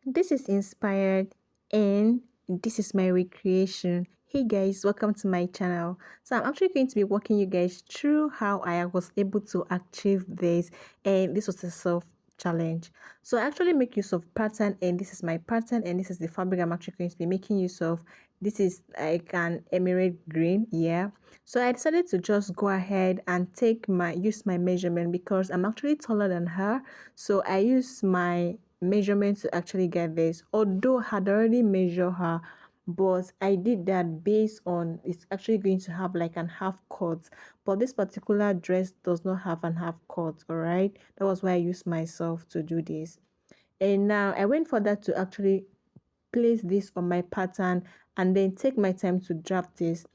This is inspired and this is my recreation. Hey guys, welcome to my channel. So I'm actually going to be walking you guys through how I was able to achieve this, and this was a self challenge. So I actually make use of pattern, and this is my pattern, and this is the fabric I'm actually going to be making use of. This is like an emerald green, yeah. So I decided to just go ahead and use my measurement because I'm actually taller than her. So I use my measurement to actually get this, although I had already measured her, but I did that based on it's actually going to have like an half cut, but this particular dress does not have an half cut. All right, that was why I used myself to do this. And now I went for that to actually place this on my pattern and then take my time to draft this.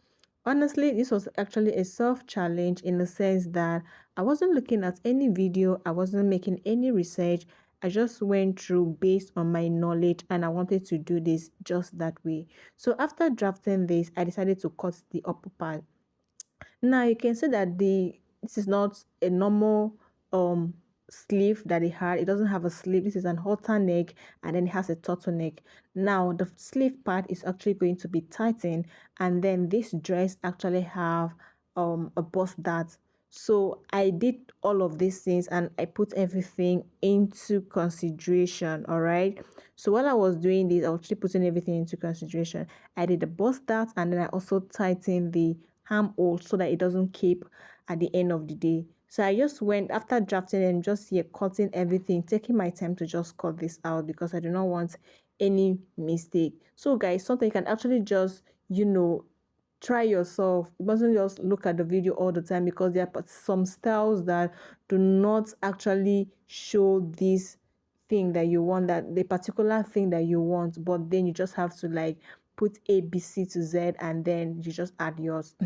Honestly, this was actually a self challenge in the sense that I wasn't looking at any video, I wasn't making any research. I just went through based on my knowledge and I wanted to do this just that way. So after drafting this, I decided to cut the upper part. Now you can see that this is not a normal sleeve that it had. It doesn't have a sleeve. This is an halter neck and then it has a turtleneck. Now the sleeve part is actually going to be tightened, and then this dress actually have a bust dart. So I did all of these things and I put everything into consideration. All right. So while I was doing this, I was actually putting everything into consideration. I did the bust dart and then I also tightened the armhole so that it doesn't keep at the end of the day. So I just went after drafting and just here cutting everything, taking my time to just cut this out because I do not want any mistake. So guys, something you can actually just try yourself. You mustn't just look at the video all the time because there are some styles that do not actually show this thing that you want, that the particular thing that you want, but then you just have to like put A, B, C to Z and then you just add yours,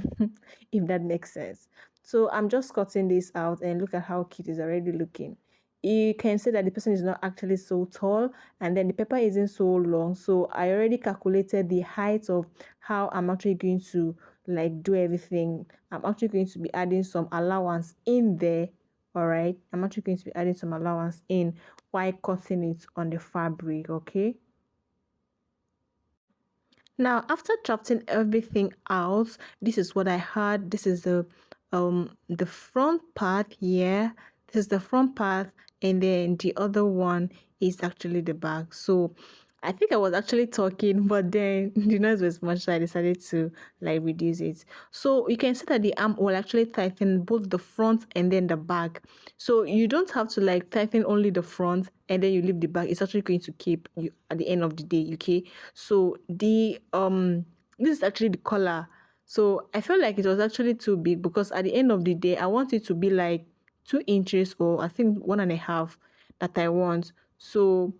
if that makes sense. So I'm just cutting this out and look at how cute it's already looking. You can say that the person is not actually so tall and then the paper isn't so long, so I already calculated the height of how I'm actually going to like do everything. I'm actually going to be adding some allowance in there. All right, I'm actually going to be adding some allowance in while cutting it on the fabric. Okay, now after drafting everything out, this is what I had. This is the front part here. This is the front part, and then the other one is actually the back. So I think I was actually talking, but then the noise was much, so I decided to like reduce it. So you can see that the arm will actually tighten both the front and then the back. So you don't have to like tighten only the front and then you leave the back. It's actually going to keep you at the end of the day. Okay, so this is actually the collar. So I felt like it was actually too big because at the end of the day I want it to be like 2 inches, or I think 1.5 that I want. So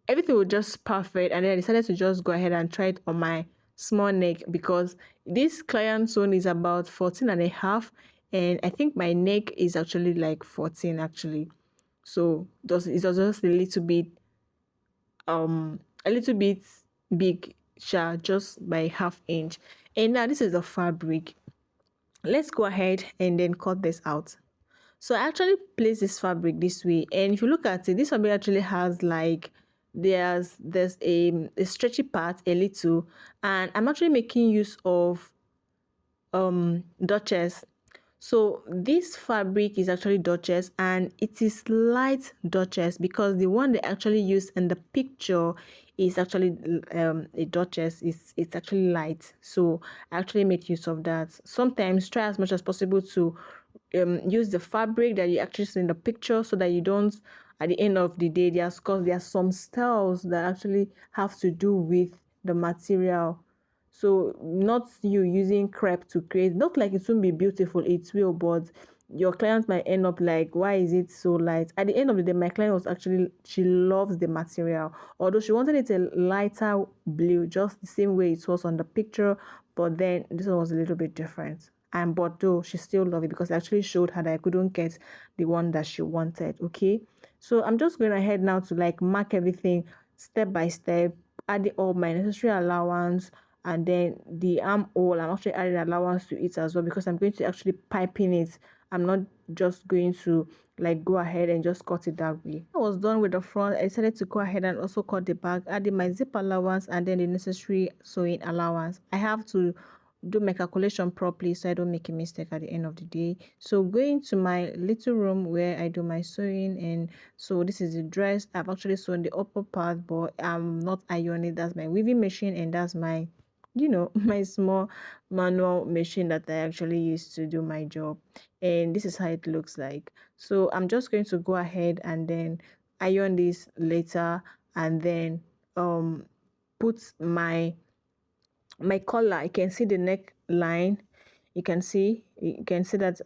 everything was just perfect, and then I decided to just go ahead and try it on my small neck because this client zone is about 14.5, and I think my neck is actually like 14 actually. So it was just a little bit big, just by half inch. And now this is the fabric. Let's go ahead and then cut this out. So I actually place this fabric this way, and if you look at it, this fabric actually has like there's a stretchy part a little, and I'm actually making use of Duchess. So this fabric is actually Duchess, and it is light Duchess because the one they actually use in the picture is actually a Duchess. It's actually light, so I actually make use of that. Sometimes try as much as possible to use the fabric that you actually see in the picture so that you don't at the end of the day, because there are some styles that actually have to do with the material. So not you using crepe to create, not like it won't be beautiful, it will, but your client might end up like, why is it so light? At the end of the day, my client was actually, she loves the material, although she wanted it a lighter blue, just the same way it was on the picture, but then this one was a little bit different. And but though she still loved it because I actually showed her that I couldn't get the one that she wanted. Okay, so I'm just going ahead now to like mark everything step by step, add all my necessary allowance, and then the armhole I'm actually adding allowance to it as well because I'm going to actually piping it I'm not just going to like go ahead and just cut it that way. I was done with the front. I decided to go ahead and also cut the back, adding my zip allowance and then the necessary sewing allowance. I have to do my calculation properly so I don't make a mistake at the end of the day. So going to my little room where I do my sewing, and so this is the dress. I've actually sewn the upper part, but I'm not ironing. That's my weaving machine, and that's my my small manual machine that I actually use to do my job. And this is how it looks like. So I'm just going to go ahead and then iron this later, and then put my collar. I can see the neckline. You can see that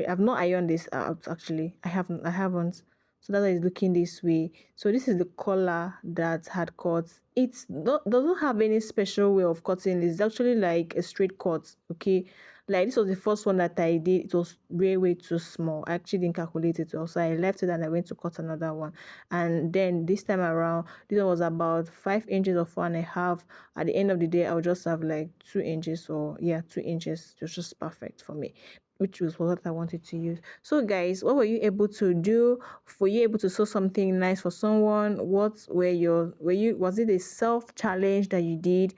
I've not ironed this out. Actually, I haven't. So that is looking this way. So this is the collar that had cut. It's not doesn't have any special way of cutting. It's actually like a straight cut. Okay, like this was the first one that I did. It was way too small. I actually didn't calculate it well, so I left it and I went to cut another one. And then this time around, this one was about 5 inches or 4.5. At the end of the day, I would just have like 2 inches, or yeah, 2 inches. It was just perfect for me, which was what I wanted to use. So guys, what were you able to do? Were you able to sew something nice for someone? What was it a self challenge that you did?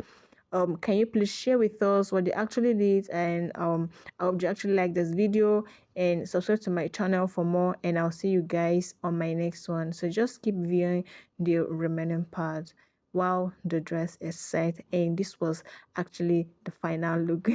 Can you please share with us what you actually did? And I would actually like this video and subscribe to my channel for more, and I'll see you guys on my next one. So just keep viewing the remaining part while the dress is set, and this was actually the final look.